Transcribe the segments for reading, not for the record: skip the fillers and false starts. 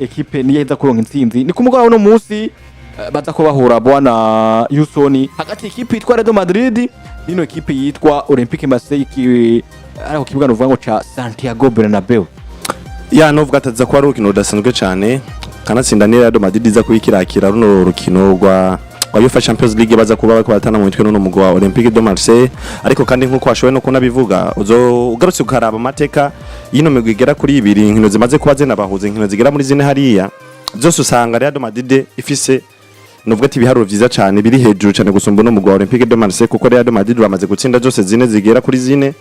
ekipe niyo iza kuronka intsinzi ni kumugabo no munsi baza ko bahura bwana Yusoni hagati ekipe yitwa Real Madrid nino ekipe yitwa Olympique Marseille ariko kibuga no vuga cha Santiago Bernabeu ya novuga ataza ko ari urukino rudasanzwe cyane kanatsinda ni Real Madrid iza kuyikirakira runo rukino rwa UEFA Champions League baza kuba bako batana mu mitwe no mugwa wa Olympique de Marseille ariko kandi nkuko washowe no kunabivuga ugarutse ukaraba amateka yino migwi igera kuri ibiri inkino zimaze kuba zena bahuze inkino zigera muri zine hariya byose usanga Real Madrid ifise novuga ati biharuro vyiza cyane biri hejuru cyane gusumba no mugwa Olympique de Marseille kuko Real Madrid bamaze gutsinda zose zine zigera kuri zine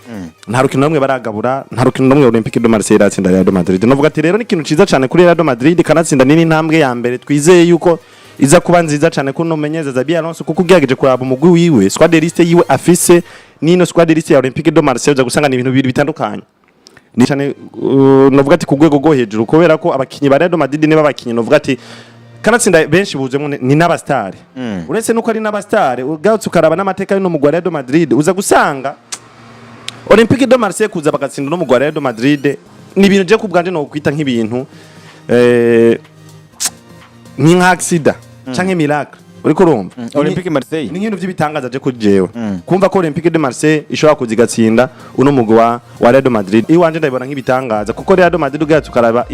nta rukino namwe baragabura nta rukino namwe Olympique de Marseille iratsinda Real Madrid novuga ati rero ni ikintu ciza cyane kuri Real Madrid kanatsinda nini ntambwe ya mbere twizeye yuko iza kuba nziza cyane kuno menyeza Xabi Alonso kuko ugerageje kuraba umugwi wiwe squad list yiwe afise nino squad list ya Olympique de Marseille uza gusanga ni ibintu bibiri bitandukanye ni cyane novuga ati kugwego go hejuru kubera ko abakinyi ba Real Madrid ne babakinyi novuga ati kanatsinda benshi buzemo ni n'abastari uretse nuko ari n'abastari ugatse ukaraba n'amateka y'ino mugwa Real Madrid uza gusanga Olympique de Marseille kuza bagatsinda no mugwa Real Madrid ni ibintu je kubwanje no kwita nk'ibintu ni nka accident canke miracle uriko urumva Olympique Marseille ni nk'ibintu by'ibitangaza je kujewe kumva ko Olympique de Marseille ishobora kuzigatsinda uno mugwa wa Real Madrid iwanje ndabibona nk'ibitangaza kuko Real Madrid ugatse ukaraba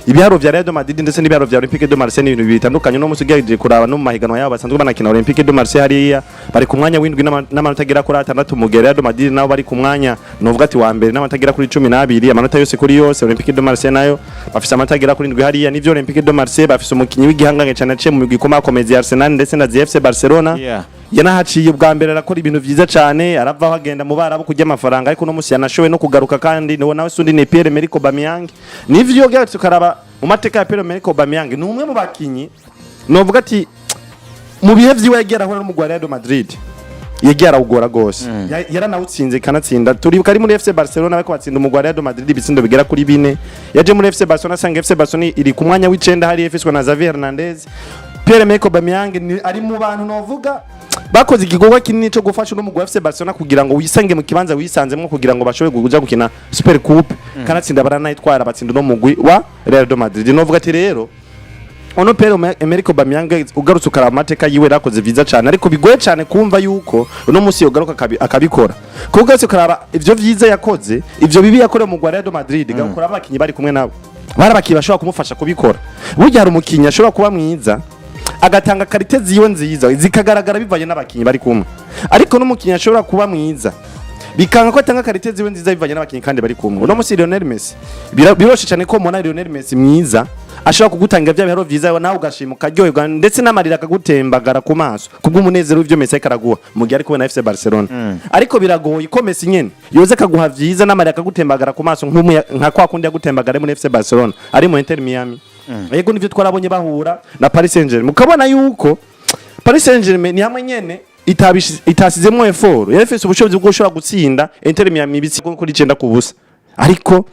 ibiharo vya Real Madrid ndetse n'ibiharo vya Olympique de Marseille ni ibintu bitandukanye no musugiye kuraba no mu mahiganwa yabo basanzwe banakina Olympique de Marseille hariya bari ku mwanya w'indwi n'amanota agera kuri 6 mu gihe Real Madrid nabo bari ku mwanya novuga ati wa mbere n'amanota agera kuri 12 amanota yose kuri yose Olympique de Marseille nayo bafise amanota agera kuri 7 hariya n'ivyo Olympique de Marseille bafise umukinyi w'igihangange cyane aciye mu migwi Akomeye Arsenal ndetse na FC Barcelona yanahaciye ubwa mbere arakora ibintu vyiza cyane arava hagenda mu barabo kujya amafaranga ariko no musi yanashowe no kugaruka kandi no nawe sundi ne Pierre Emerick Aubameyang nivyo gatse karaba mu mateka ya Pierre Emerick Aubameyang ni umwe mu bakinyi novuga ati mu bihe vyiwe yagera aho no mu Real Madrid yegera ugora gose yaranawutsinze kanatsinda turi kari muri FC Barcelona bako batsinda mu Real Madrid ibitsindo bigera kuri 4 yaje muri FC Barcelona sanga FC Barcelona iri ku mwanya w'icenda hari FSW na Xavi Hernandez Pierre Emerick Aubameyang ari mu bantu novuga bakoze igikorwa kinini cyo gufasha no mu FC Barcelona kugira ngo wisange mu kibanza wisanzemo kugira ngo bashobe kuja gukina Super Coupe kanatsinda baranayitwara batsinda no mugwi wa Real Madrid novuga ati rero ono Pierre Emerick Aubameyang ugarutse ukaraba amateka yiwe rakoze vyiza cyane ariko bigoye cyane kumva yuko uno musi yogaruka akabikora kuko ugarutse ukaraba ivyo vyiza yakoze ivyo bibi yakorewe mu Real Madrid gakora abakinyi bari kumwe nabo barabakibashobora kumufasha kubikora burya hari umukinyi ashobora kuba mwiza agatanga karite ziwe nziza zikagaragara bivanye n'abakinyi bari kumwe ariko n'umukinyi ashobora kuba mwiza bikanga ko atanga karite ziwe nziza bivanye n'abakinyi kandi bari kumwe uno musi Lionel Messi biroshe cyane ko mona Lionel Messi mwiza ashobora kugutanga bya bihero vyiza nawe ugashimuka ryoherwa ndetse n'amarira akagutembagara ku maso kubw'umunezero w'ivyo Messi karaguha mu gihe ariko na FC Barcelona ariko biragoye ko Messi nyene yoze kaguha vyiza n'amarira akagutembagara ku maso nka kwa kundi yagutembagara muri FC Barcelona ari mu Inter Miami yego nivyo twarabonye bahura na Paris Saint-Germain mukabona yuko Paris Saint-Germain ni hamwe nyene itasizemo effort yarafise ubushobozi bwo gushobora gutsinda Inter Miami ibitsi kuri 9 ku busa ariko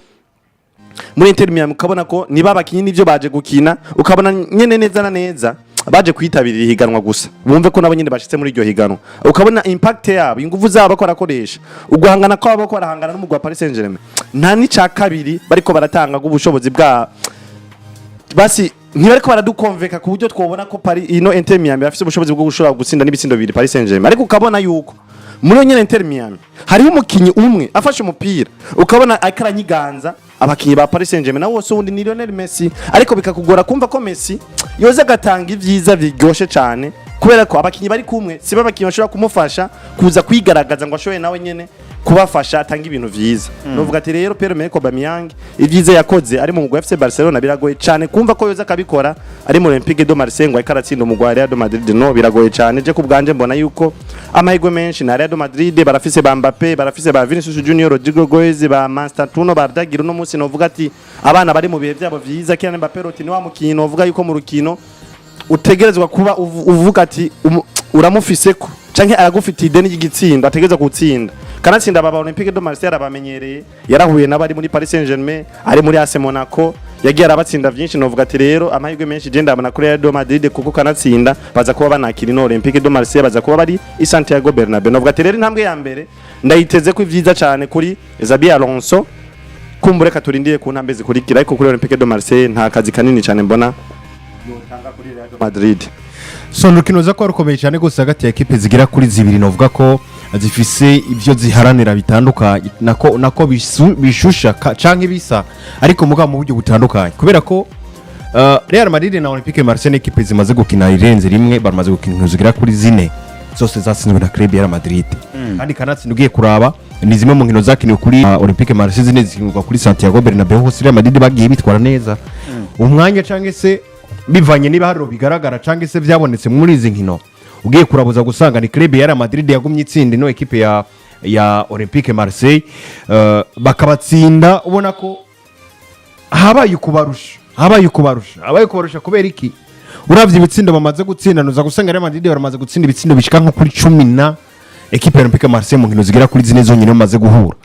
muri Inter Miami ukabona ko niba abakinyi nivyo baje gukina ukabona nyene neza na neza baje kwitabirira higanwa gusa bumve ko nabo nyene bashitse muri iryo higanwa ukabona impact yabo ingufu zabo ko rakoresha uguhangana ko abo ko barahangana n'umugwa Paris Saint-Germain nta ni ca kabiri bariko baratanga ubushobozi bwa basi ntibariko baradukonveka ku buryo twobona ko Paris ino Inter Miami bafite ubushobozi bwo gushobora gutsinda n'ibitsindo bibiri Paris Saint-Germain ariko ukabona yuko muri nyene Inter Miami hariho umukinyi umwe afashe umupira ukabona akaranyiganza abakinyi ba Paris Saint-Germain nawo so undi ni Lionel Messi ariko bikakugora kumva ko Messi yoza gatanga ivyiza biryoshe cyane kubera ko abakinyi bari kumwe siba abakinyi bashobora kumufasha kuza kwigaragaza ngo ashoye nawe nyene kubafasha atanga ibintu vyiza novuga ati rero Pierre Emerick Aubameyang ivyiza yakoze ari mu mugwa FC Barcelona biragoye cyane kumva ko yoza kabikora ari mu Olympique de Marseille ngo akaratsinda umugwa Real Madrid no biragoye cyane je kubganje mbona yuko amahigwe menshi na Real Madrid barafise ba Mbappe barafise ba Vinicius Junior Rodrigo Goes ba Mastertuno bardagira no musi novuga ati abana bari mu bihe byabo vyiza Kylian Mbappe roti ni wa mukino novuga yuko mu rukino utegerezwa kuba uvuga ati uramufiseko canke aragufitiye ideni y'igitsinda ategerezwa gutsinda kanatsinda baba Olympique de Marseille arabamenyereye yarahuye n'abari muri Paris Saint-Germain ari muri AC Monaco yagiye arabatsinda byinshi novuga ati rero amahirwe menshi je ndabona kuri Real Madrid kuko kanatsinda baza kuba banakira no Olympique de Marseille baza kuba bari i Santiago Bernabeu novuga ati rero intambwe ya mbere ndayiteze ko ivyiza cyane kuri Xabi Alonso kumbure katurindiye ku ntambe zikurikira ariko kuri Olympique de Marseille nta kazi kanini cyane mbona yotanga kuri Real Madrid. So urukino za ko rukomeye cyane gose hagati ya equipe zigira kuri zibiri novuga ko zifise ivyo ziharanira bitandukanye nako bishusha canke bisa ariko mugabo mu buryo butandukanye kubera ko Real Madrid na Olympique Marseille equipe zimaze gukina irenze rimwe bamaze gukina zigira kuri zine zose zatsinzwe na club ya Madrid kandi kanatsindugiye kuraba ni zimwe mu nkino zakiniwe kuri Olympique Marseille zine zikinirwa kuri Santiago Bernabeu hose Real Madrid bagiye bitwara neza umwanya canke se bivanye niba hariro bigaragara canke se vyabonetse muri izi nkino ugiye kurabuza gusanga ni club ya Real Madrid yagumye itsinde no equipe ya Olympique Marseille bakabatsinda ubona ko habaye kubarusha kubera iki uravye ibitsindo bamaze gutsindanuza gusanga Real Madrid baramaze gutsinda ibitsindo bishika nko kuri 10 na equipe ya Olympique Marseille mu nkino zigira kuri zine zonyene bamaze guhura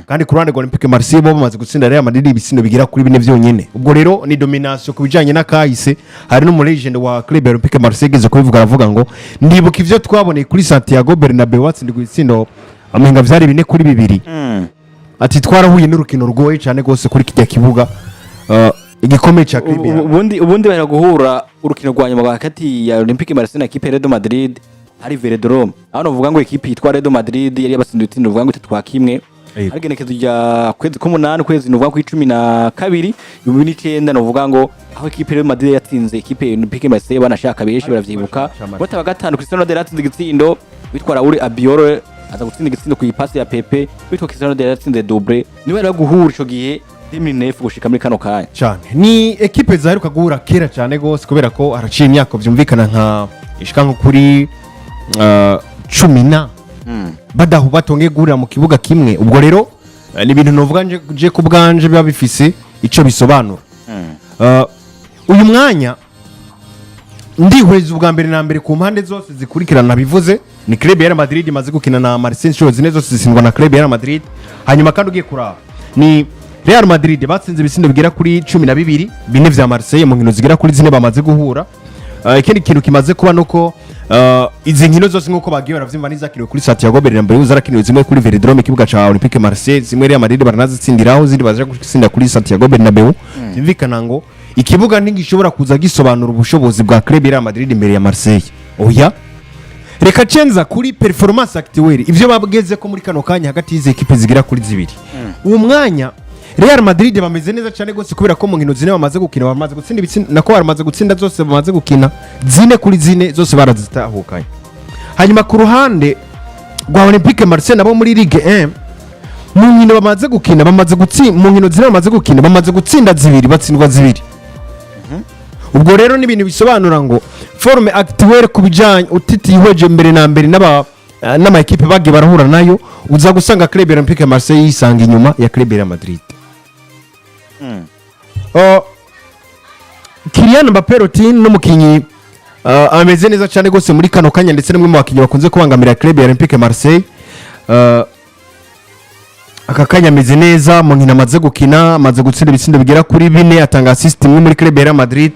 kandi ku ruhande rwa Olympique Marseille bo bamaze gutsinda Real Madrid ibitsindo bigira kuri 4 vyonyene ubwo rero ni domination kubijanye na kahise hari no mu legend wa club ya Olympique Marseille geze kubivuga aravuga ngo ndibuka ivyo twaboneye kuri Santiago Bernabeu watsindirwa ibitsindo amenga vyari 4-2 ati twarahuye n'urukino rwoye cyane gose kuri kijya kibuga igikomeye cha club ubundi bari guhura urukino rwa nyuma hagati ya Olympique Marseille na equipe Real Madrid ari Velodrome aho novuga ngo equipe yitwa Real Madrid yari yabatsindiye ibitsindo uvuga ngo 3-1 arigenekezo rya kwezi k'8 kwezi novuga ko 12 2009 novuga ngo aho equipe Real Madrid yatsinze equipe Olympique Marseille banashaka benshi baravyibuka bata bagatanu Cristiano Ronaldo yatsinze igitsindo witwa Raul Abiolo aza gutsinda igitsindo ku ipasi ya Pepe witwa Cristiano Ronaldo yatsinze double niwe ari guhura ico gihe 2009 gushika muri kano kanya cyane ni equipe zaheruka guhura kera cyane gose kubera ko araciye imyaka vyumvikana nka ishika nko kuri 10 badahu batonge guhurira mu kibuga kimwe ubwo rero ni ibintu novuga nje ku bwanje biba bifise ico bisobanura uyu mwanya ndihweza ubwa mbere na mbere ku mpande zose zikurikirana bivuze ni club ya Real Madrid imaze gukina na Marseille inshuro zine zose zisindwa na club ya Real Madrid hanyuma kandi ugiye kuraba ni Real Madrid batsinze ibitsindo bigera kuri 12 bine vya Marseille mu nkino zigera kuri zine bamaze guhura ikindi kintu kimaze kuba nuko izi nkino zose nkuko bagiye baravyimva nizakiriwe kuri Santiago Bernabeu zarakiniwe zimwe kuri Velodrome ikibuga ca Olympique Marseille zimwe Real Madrid baranazitsindiraho zindi baje gutsinda kuri Santiago Bernabeu byumvikana ngo ikibuga ntigishobora kuza gisobanura ubushobozi bwa club ya Real Madrid imbere ya Marseille oya reka cenza kuri performance actuelle ivyo babgeze ko muri kano kanya hagati y'izi equipe zigira kuri zibiri uwo mwanya Real Madrid bameze neza cyane gose kubera ko mu nkino zine bamaze gukina bamaze gutsinda ibitsindo nako baramaze gutsinda zose bamaze gukina zine kuri zine zose barazitahukanye hanyuma ku ruhande rwa Olympique Marseille nabo muri Ligue 1 mu nkino bamaze gukina bamaze gutsinda mu nkino zine bamaze gukina bamaze gutsinda zibiri batsindwa zibiri ubwo rero ni ibintu bisobanura ngo forme actuelle kubijanye utitihweje mbere na mbere n'ama equipe bagiye barahura nayo uza gusanga club Olympique Marseille yisanga inyuma ya club ya Madrid Kylian Mbappé Rotin n'umukinyi ameze neza cyane gose muri kano kanya ndetse n'umwe mu bakinyi bakunze kubangamira club ya Olympique Marseille aka kanya ameze neza mu nkino amaze gukina amaze gutsinda ibitsindo bigera kuri 4 atanga assist imwe muri club ya Madrid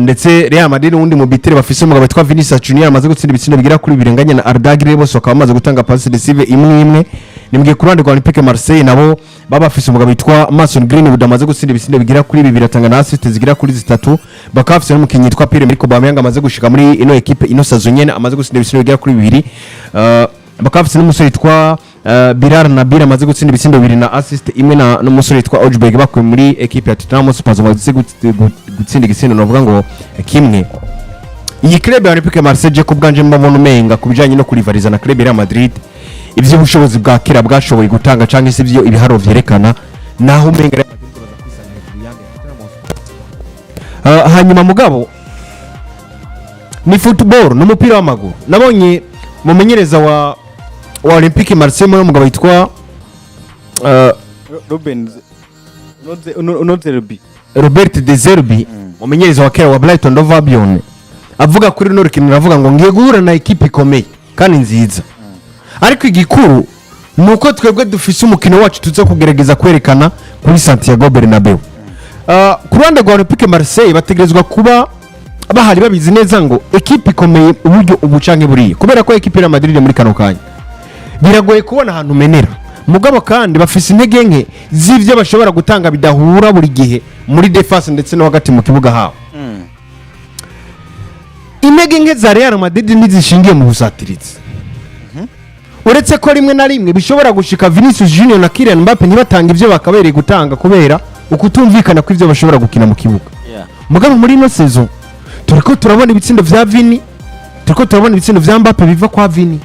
ndetse Real Madrid undi mu bitere bafise umugabo witwa Vinicius Junior amaze gutsinda ibitsindo bigera kuri 2 nganya na Arda Güler bose bakaba bamaze gutanga passe decisive imwe nimbwiye ku ruhande rwa Olympique Marseille nabo baba bafise umugabo witwa Mason Greenwood amaze gutsinda ibitsindo bigera kuri 2 atanga na assist zigira kuri 3 bakaba bafise n'umukinyi witwa Pierre-Emerick Aubameyang amaze gushika muri ino equipe ino saison nyene amaze gutsinda ibitsindo bigera kuri 2 bakaba bafise n'umusore witwa Bilal Nabil amaze gutsinda ibitsindo 2 na assist imwe na n'umusore witwa Ojberg bakuye muri equipe ya Tottenham Hotspur amaze gutsinda igitsindo novuga ngo kimwe iyi club ya Olympique Marseille je kubganje mbabona umenga kubijanye no kurivariza na club ya Madrid ivyo bushobozi bwa kera bwashoboye gutanga canke se ivyo ibiharo vyerekana naho umenga Real Madrid baza kwisanga hejuru hanyuma mugabo ni football n'umupira w'amaguru nabonye mumenyereza wa Olympique Marseille mu mugabo witwa Robert De Zerbi mumenyereza wa kera wa Brighton Hove Albion avuga kuri no rukino avuga ngo ngiye guhura na equipe ikomeye kandi nziza ariko igikuru nuko twebwe dufise umukino wacu tuza kugerageza kwerekana kuri Santiago Bernabeu ku ruhande rwa Olympique Marseille bategerezwa kuba bahari babizi neza ngo equipe ikomeye uburyo ubucanke buriye kubera ko equipe ya Madrid muri kano kanya biragoye kubona ahantu menera mugabo kandi bafise intege nke z'ivyo bashobora gutanga bidahura buri gihe muri defense ndetse no hagati mu kibuga habo. Intege nke za Real Madrid ntizishingiye mu busatirizi. Uretse ko rimwe na rimwe bishobora gushika Vinicius Junior na Kylian Mbappe ntibatanga ivyo bakabereye gutanga kubera ukutumvikana kw'ivyo bashobora gukina mu kibuga. Mugabo muri ino saison turiko turabona ibitsindo vya Vini, turiko turabona ibitsindo vya Mbappe biva kwa Vini.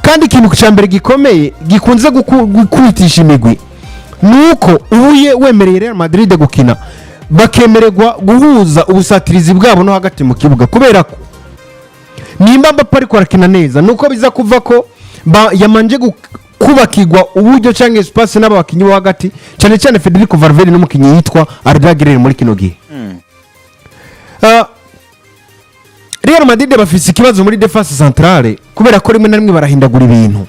Kandi ikintu cya mbere gikomeye gikunze gukwitisha imigwi nuko ubuye wemereye Real Madrid gukina bakemererwa guhuza ubusatirizi bwabo no hagati mu kibuga kubera ko nimba Mbappe ariko arakina neza nuko biza kuva ko yamanje kubakirwa uburyo cyangwa espace n'abakinnyi bo hagati cyane cyane Federico Valverde n'umukinnyi yitwa Arda Güler muri kino gihe. Real Madrid bafise ikibazo muri defense centrale kubera ko rimwe na rimwe barahindagura ibintu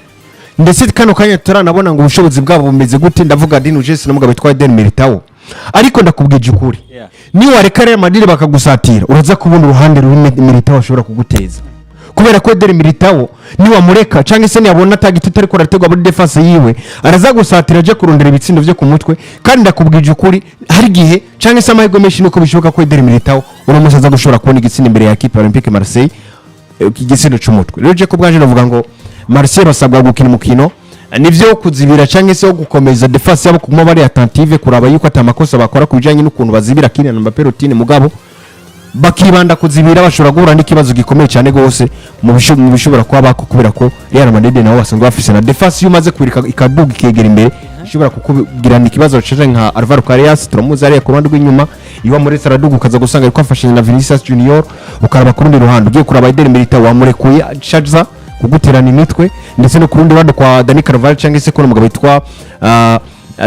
ndetse kano kanya turanabona ngo ubushobozi bwabo bumeze gute ndavuga Dino Jesse na mugabo twa Eden Militao ariko ndakubwije ukuri ni wareka Real Madrid bakagusatira uraza kubona uruhande ruri Militao ashobora kuguteza kubera ko Eden Militao ni wamureka cyangwa se yabona atagituta ariko arategwa muri defense yiwe araza gusatira aje kurondera ibitsindo byo ku mutwe kandi ndakubwije ukuri hari gihe cyangwa se amahirwe menshi nuko bishoboka ko Eden Militao uramusaza gushora kubona igitsindo imbere ya equipe Olympique Marseille igitsindo cy'umutwe rero je ko bwaje navuga ngo Marseille basabwa gukina umukino nivyo kuzibira cyangwa se gukomeza defense yabo kuma bari attentive kuraba yuko atamakosa bakora kubijanye n'ukuntu bazibira Kylian Mbappe rutine mugabo bakibanda kuzibira bashobora guhura n'ikibazo gikomeye cyane gose mu bishobora kuba bako kubera ko Real Madrid nabo basanzwe bafise na defense yumaze kwirika ikaduga ikegera imbere ishobora kukugirana ikibazo cyaje nka Alvaro Carreras turamuzi ari ku ruhande rw'inyuma iwa muri Saradugu kaza gusanga ariko afashije na Vinicius Junior ukaraba ku rundi ruhande ugiye kuraba Eden Militao wamurekuye Chaza kuguterana imitwe ndetse no ku rundi ruhande kwa Dani Carvajal cyangwa se ko umugabo witwa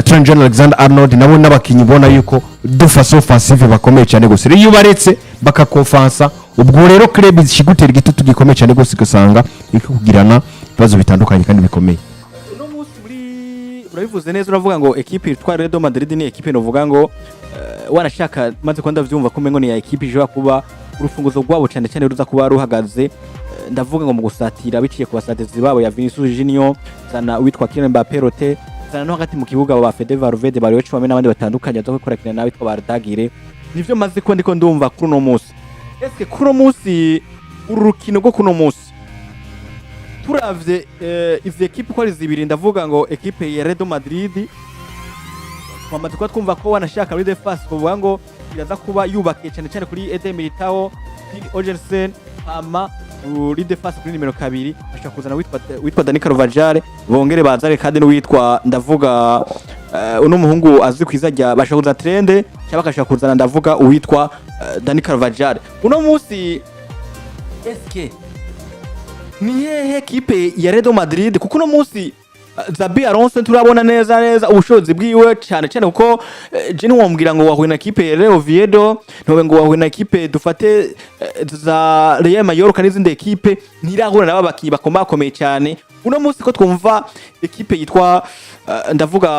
Trent Alexander-Arnold nabo n'abakinyi bona yuko defense offensive bakomeye cyane gose iyo baretse bakakonfansa ubwo rero club zishigutera igitutu gikomeye cyane gose gusanga ikugirana ibibazo bitandukanye kandi bikomeye. No musi muri urabivuze neza uravuga ngo equipe itwa Real Madrid ni equipe novuga ngo wanashaka maze ko ndavyumva ko mengo ni ya equipe ije kuba urufunguzo rwabo cyane cyane ruza kuba ruhagaze ndavuga ngo mu gusatira biciye ku basatirizi babo ya Vinicius Junior sana witwa Kylian Mbappe rote sana no hagati mu kibuga ba Fede Valverde bari wecu bamwe n'abandi batandukanye zo gukorakina nawe witwa Arda Güler nivyo maze ko ndiko ndumva kuri no musi eske kuri no musi urukino rwo kuno musi turavye izi equipe ko ari zibiri ndavuga ngo equipe ya Real Madrid twamaze ko twumva ko wanashaka muri defense kuvuga ngo iraza kuba yubakiye cyane cyane kuri Eden Militao Ogersen ama uri defense kuri nimero 2 ashaka kuzana witwa Dani Carvajal bongere bazare kandi no witwa ndavuga uno muhungu azwi kwizajya bashaka kuzana Trende cyangwa bashaka kuzana ndavuga uwitwa Dani Carvajal uno musi eske ni hehe equipe ya Real Madrid kuko uno musi Xabi Alonso turabona neza ubushobozi bwiwe cyane cyane kuko je ntiwombwira ngo wahuye na equipe ya Oviedo ntobe ngo wahuye na equipe dufate za Real Mallorca n'izindi equipe ntirahura naba bakinyi bakomeye cyane uno munsi ko twumva equipe yitwa ndavuga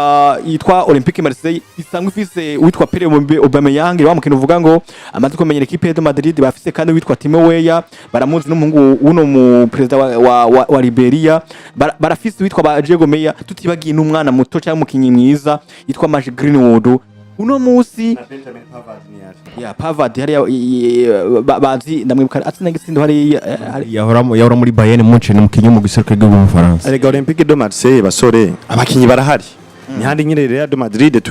yitwa Olympique Marseille isangwa ifise witwa Pierre Aubameyang wa mukino uvuga ngo amaze kumenyera equipe ya Madrid bafise kandi witwa Timo Weah baramuzi n'umuhungu uno mu president wa Liberia barafise witwa ba Akomeye tutibagiye n'umwana muto cyangwa mukinyi mwiza yitwa Maji Greenwood uno munsi ya Pavard hari bazi ndamwibuka atsinda gitsindo hari yahora muri Bayern Munchen mukinyi mu giserukiro cy'u Faransa Erega Olympique de Marseille basore abakinyi barahari ni handi nyine Real de Madrid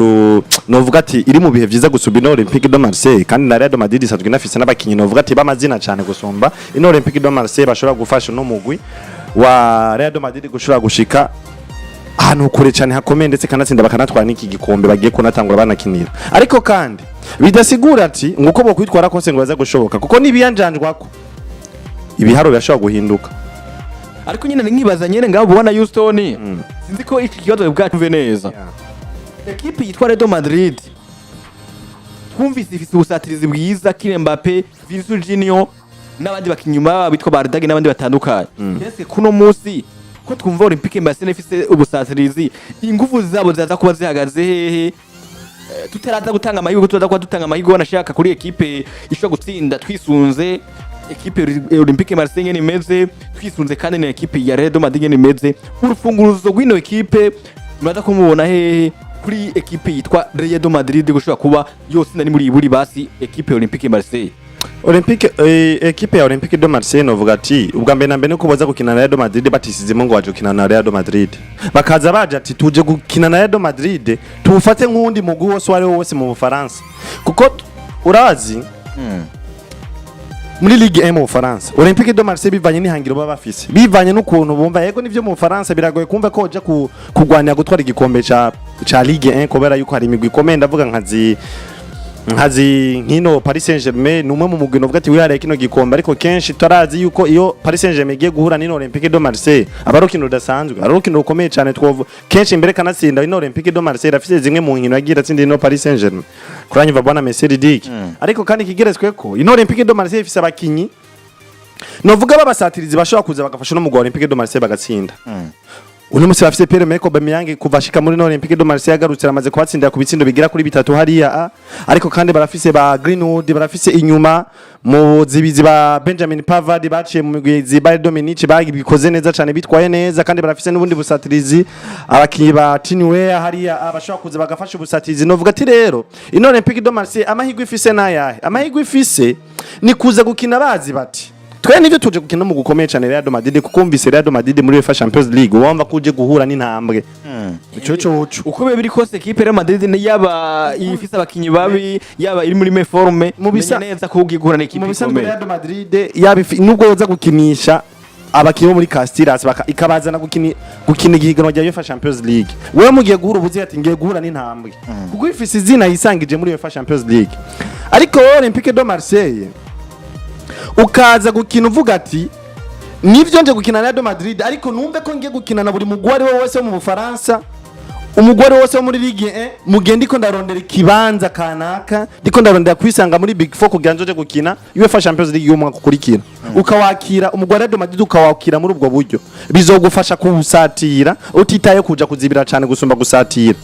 novuga ati iri mu bihe byiza gusumba ino Olympique de Marseille kandi na Real de Madrid isazwe nafise n'abakinyi novuga ati bamazina cyane gusumba ino Olympique de Marseille bashobora gufasha no mugwi wa Real de Madrid gushobora gushika ahantu kure cyane hakomeye ndetse kanatsinda bakanatwara n'iki gikombe bagiye kunatangura banakinira ariko kandi bidasigura ati nguko bo kwitwara kose ngo baza gushoboka kuko nibiyanjanjwako ibiharo birashobora guhinduka ariko nyine nkibaza nyene ngabo ubona Houston sinzi ko iki kibazo bwatumve neza equipe yitwa Real Madrid twumvise ifite ubusatirizi bwiza Kylian Mbappe Vinicius Junior n'abandi bakinyuma bitwa Bardage n'abandi batandukanye ese kuno munsi ko twumva Olympique Marseille ifise ubusatirizi ingufu zabo zaza kuba zihagaze hehe tutaraza gutanga amahirwe tutaza kuba dutanga amahirwe wanashaka kuri equipe ishobora gutsinda twisunze ekipe Olympique Marseille ngene imeze twisunze kandi na ekipe ya Real Madrid ngene imeze urufunguruzo rw'ino ekipe muraza kumubona hehe kuri ekipe yitwa Real Madrid gushobora kuba yose nari muri buri basi ekipe Olympique Marseille ekipe ya Olympique de Marseille novuga ati ubwa mbere na mbere nuko boza gukina na Real Madrid batisizemo ngo waje gukina na Real Madrid bakaza baje ati tuje gukina na Real Madrid tufate nk'undi mugwi wose wari wose mu Bufaransa kuko urazi muri Ligue 1 mu Bufaransa Olympique de Marseille bivanye n'ihangiro baba bafise bivanye n'ukuntu bumva yego nivyo mu Bufaransa biragoye kumva ko hoja kugwanira gutwara igikombe ca Ligue 1 kubera yuko hari imigwi ikomeye ndavuga nkazi nkino Paris Saint-Germain numwe mu mugwi novuga ati wihariye kino gikombe ariko kenshi tarazi yuko iyo Paris Saint-Germain igiye guhura n'ino Olympique de Marseille abarukino rudasanzwe arukino rukomeye cyane twovu kenshi imbere kanatsinda ino Olympique de Marseille rafise zimwe mu nkino yagira atsinda ino Paris Saint-Germain kuranyumva bwana Messi Dick ariko kandi kigeretsweko ino Olympique de Marseille ifise abakinyi novuga babasatirizi bashobora kuza bagafasha no mu Olympique de Marseille bagatsinda uno musi bafise Pierre Emerick Aubameyang kuva ashika muri Olympique de Marseille agarutse amaze kubatsindira ku bitsindo bigira kuri 3 hariya ariko kandi barafise ba Greenwood barafise inyuma mu zibizi ba Benjamin Pavard baciye mu migwizi ba Dominic bagikoze neza cyane bitwaye neza kandi barafise n'ubundi busatirizi abakinyi ba Tinwea hariya abashaka kuza bagafasha ubusatirizi novuga ati rero ino Olympique de Marseille amahigwe ifise nayahe amahigwe ifise ni kuza gukina bazi bati twe nivyo tuje gukina mu gukomeye cyane Real Madrid kuko mvise Real Madrid muri UEFA Champions League wumva kuje guhura n'intambwe ico uko biri kose ekipe Real Madrid yaba ifise abakinyi babi yaba iri muri meforme mubisa neza ko ugihura n'ekipe ikomeye Real Madrid yaba nubwo yoza gukinisha abakinyi muri Castilas ikabazana gukina igihiganwa rya UEFA Champions League wewe mugiye guhura ubuzi ati ngiye guhura n'intambwe kuko ifise izina yisangije muri UEFA Champions League ariko Olympique de Marseille ukaza gukina uvuga ati nivyo nje gukina na Real Madrid ariko numve ko ngiye gukina na buri mugwari wose wo mu Bufaransa umugwari wose wo muri Ligue 1 mugende ko ndarondera ikibanza kanaka ndiko ndarondera kwisanga muri Big 4 kugira nje gukina UEFA Champions League y'umwaka ukurikira ukawakira umugwari wa Real Madrid ukawakira muri ubwo buryo bizogufasha kubusatira utitaye kuja kuzibira cyane gusumba gusatira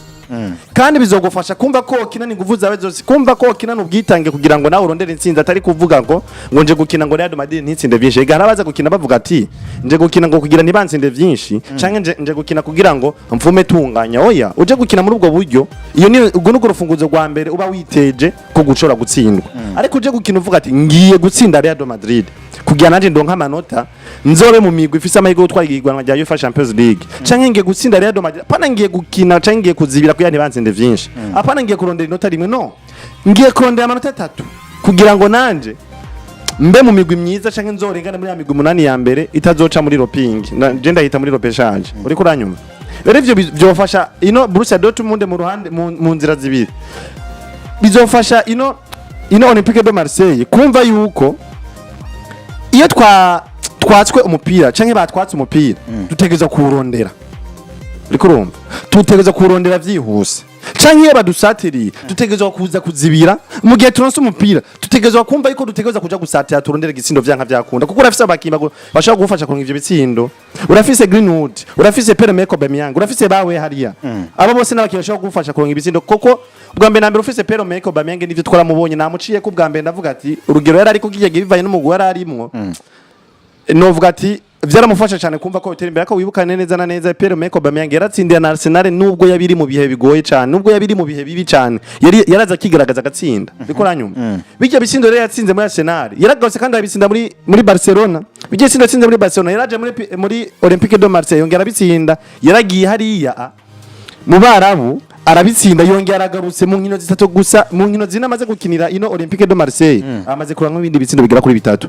kandi bizogufasha kumva ko kina ni nguvu zawe zose kumva ko kina n'ubwitange kugira ngo nawe urondere intsinzi atari kuvuga ngo nje gukina ngo Real Madrid ntitsinde byinshi gara baza gukina bavuga ati nje gukina ngo kugira ntibansinde byinshi canke nje gukina kugira ngo mfume tunganya oya uje gukina muri ubwo buryo iyo ni ubwo nuko rufunguzo rwa mbere uba witeje ko gucora gutsindwa ariko uje gukina uvuga ati ngiye gutsinda Real Madrid kugira nanje ndonka amanota nzobe mu migwi ifise amahirwe gutwara igigwanwa rya UEFA Champions League canke ngiye gutsinda Real Madrid pana ngiye gukina canke ngiye kuzibira kuya ntibanzinde vyinshi apana ngiye kurondera inota rimwe no ngiye kurondera amanota 3 kugira ngo nanje mbe mu migwi myiza canke nzorengana muri ya migwi 8 ya mbere itazoca muri roping je ndahita muri ropeshage uri kuranyuma rero ivyo byofasha ino Borussia Dortmund mu ruhande mu nzira zibiri bizofasha ino Olympique de Marseille kumva yuko iyo twatswe umupira canke batwatse umupira dutegeza kurondera ariko urumva tutegeza kurondera vyihuse canke iyo badusatiriye dutegeza kuza kuzibira mu gihe turonse umupira tutegeza kumva yuko dutegeza kuja gusatira turondera igitsindo vyanka vyakunda kuko urafise abakimba bashaka gufasha kuronka ivyo bitsindo urafise Greenwood urafise Pierre Emerick Aubameyang urafise bawe hariya abo bose n'abakimba bashaka gufasha kuronka ibitsindo koko ubwa mbere nambere ufise Pierre Emerick Aubameyang nivyo twaramubonye namuciye ku bwa mbere ndavuga ati urugero yari ariko kigiye bivanye n'umugwi yari arimwo novuga ati vyaramufasha cyane kumva ko bitera imbere ko wibukane neza na neza Pierre Emerick Aubameyang yaratsindiye na Arsenal nubwo yabiri mu bihe bigoye cyane nubwo yabiri mu bihe bibi cyane yaraza kigaragaza gatsinda biko ranyuma bijya bitsindo rero yatsinze muri Arsenal yaragose kandi abitsinda muri Barcelona bijye tsinda muri Barcelona yaraje muri Olympique de Marseille yongera abitsinda yaragiye hariya mu Barabu arabitsinda yongera aragarutse mu nkino zitatu gusa mu nkino zinamaze gukinira ino Olympique de Marseille amaze kuranka ibindi bitsindo bigira kuri 3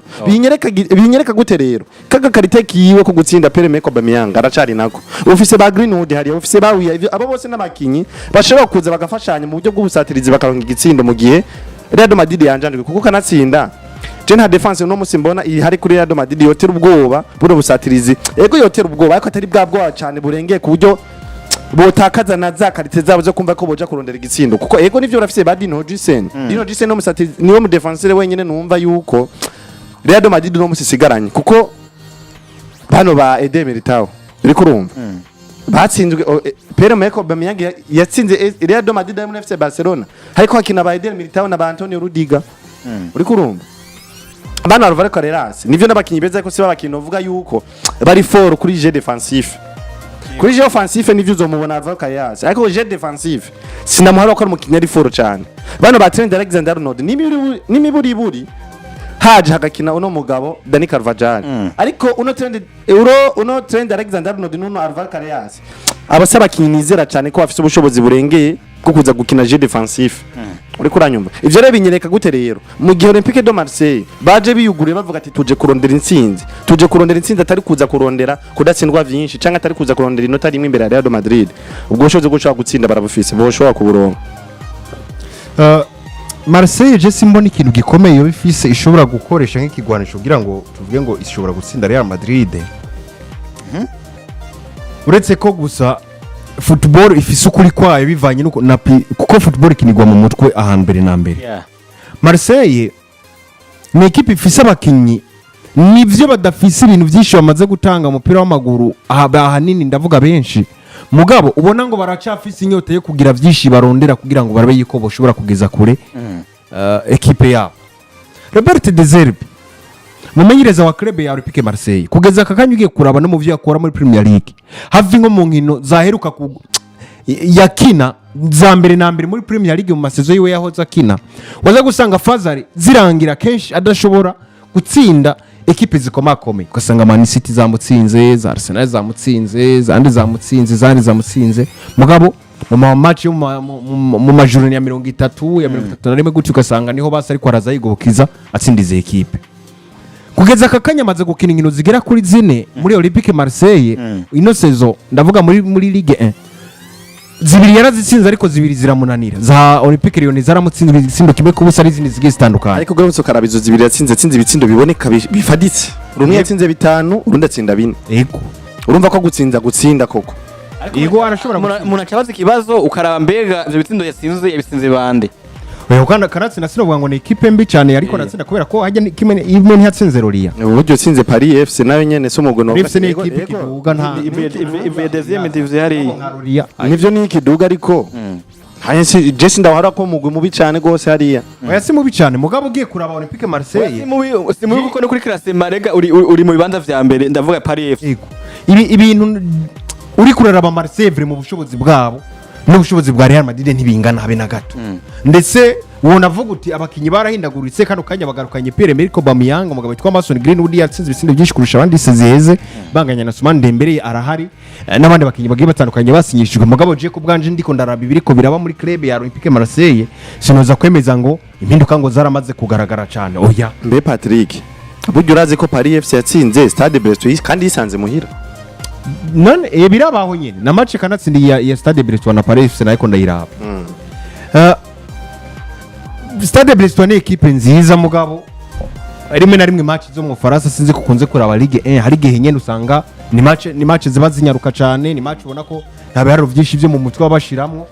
binyereka gute rero kaga karite kiwe ko gutsinda Pierre Emerick Aubameyang aracari nako ufise ba Greenwood hari ufise ba abo bose n'abakinyi bashobora kuza bagafashanya mu buryo bw'ubusatirizi bakaronka igitsindo mu gihe Real Madrid yanjanjwe kuko kanatsinda Jena defense no musimbona ihari kuri Real Madrid yotera ubwoba buro busatirizi ego yotera ubwoba ariko atari bwa bwoba cyane burengeye ku buryo botakaza na za karite zabo zo kumva ko boja kurondera igitsindo kuko ego nivyo urafise ba Dino Gisen no musatirizi niwe mu defenseur wenyene numva yuko Real Madrid no musisigaranye kuko bano ba Eder Militao uri kurumva batsinzwe Pierre Emerick Aubameyang yatsinze Real Madrid muri FC Barcelona hariko hakina ba Eder Militao na ba Antonio Rudiger uri kurumva bana Alvaro Carreras nivyo n'abakinyi beza ko si babakinyi uvuga yuko bari fort kuri jeu défensif kuri jeu offensif nivyo uzomubona Alvaro Carreras ariko jeu défensif sinamuhara ko ari umukinyi ari fort cyane bano ba Trent Alexander-Arnold n'imiburiburi haje hagakina uno mugabo Dani Carvajal ariko uno Trent Alexander-Arnold n'uno Alvaro Carreras abasaba kinizera cyane ko bafite ubushobozi burengeye bwo kuza gukina jeu défensif uri kuranyumva ivyo rero binyereka gute rero mu gihe Olympique de Marseille baje biyuguriye bavuga ati tuje kurondera intsinzi atari kuza kurondera kudatsindwa vyinshi canke atari kuza kurondera inota rimwe imbere ya Real Madrid ubwo bushobozi bwo gushaka gutsinda barabufise boshobora kuburonka. Marseille je simbona ikintu gikomeye yo bifise ishobora gukoresha nk'ikigwanisho kugira ngo tuvuge ngo ishobora gutsinda Real Madrid. Uretse ko gusa football ifise ukuri kwayo bivanye nuko kuko football ikinigwa mu mutwe ahambere na mbere. Marseille ni equipe ifise abakinyi nivyo badafise ibintu byinshi bamaze gutanga umupira w'amaguru ahanini ndavuga benshi mugabo ubona ngo baracafise inyota yo kugira byinshi barondera kugira ngo barabe yuko boshobora kugeza kure equipe yabo. Robert De Zerbi mumenyereza wa club ya Olympique Marseille kugeza kakanya ugiye kuraba no mu vyo akora muri Premier League havi nko mu nkino zaheruka yakina za mbere na mbere muri Premier League mu masezo yiwe yahoze akina waza gusanga Fazari zirangira kenshi adashobora gutsinda equipe zikomakomeye ugasanga Man City zamutsinze za Arsenal zamutsinze zandi zamutsinze mugabo mu match yo mu majuru ya 30 ya 31 gutyo ugasanga niho basa ariko araza yigobokiza atsindize equipe kugeza kakanya maze gukina inkino zigera kuri zine muri Olympique Marseille ino saison ndavuga muri Ligue 1 zibiri yarazitsinze ariko zibiri ziramunanira za Olympique Lyon zaramutsinze ibitsindo kimwe kubusa ari zindi zigiye zitandukanye ariko gramutso karabizo zibiri yatsinze ibitsindo biboneka bifaditse rumwe yatsinze 5 urundi atsinda 4 yego urumva ko gutsinda koko yego arashobora umuntu acabaza ikibazo ukaraba mbega ivyo bitsindo yabitsinze bande wewe ukanda karatsi nasino ngo ni equipe mbi cyane ariko natsinda kubera ko hajya kimwe imwe ntiyatsinze Rolia uburyo tsinze Paris FC nayo nyene so mugono FC ni equipe kiduga nta ive deuxième division hari nivyo ni kiduga ariko hansi Jesse ndahara ko mugwe mubi cyane gose hariya oya si mubi cyane mugabo ugiye kuraba Olympique Marseille si mubi kuko no kuri classement rega uri mu bibanza vya mbere ndavuga Paris FC ibintu uri kuraraba Marseille mu bushobozi bwabo n'ubushobozi bwa Real Madrid ntibingana habe na gato ndetse wona vuga uti abakinyi barahindaguritse kano kanya bagarukanye Pierre-Emerick Aubameyang umugabo witwa Mason Greenwood yatsinze ibitsindo byinshi kurusha abandi seziheze banganya na Ousmane Dembele arahari n'abandi bakinyi bagiye batandukanye basinyishijwe mugabo je kubwanje ndiko ndaraba ibiriko biraba muri club ya Olympique Marseille sinoza kwemeza ngo impinduka ngo zaramaze kugaragara cyane oya mbe Patrick buryo uraze ko Paris FC yatsinze Stade Brestois kandi yisanze muhira none birabaho nyene na match kanatsindiye ya Stade Brestois na Paris FC nayiko ndayiraba Stade Brestois ni equipe nziza mugabo rimwe na rimwe match zo mu Faransa sinzi kukunze kuraba Ligue 1 hari gihe nyene usanga ni match ziba zinyaruka cyane ni match ubona ko ntabiharo vyinshi byo mu mutwe babashiramwo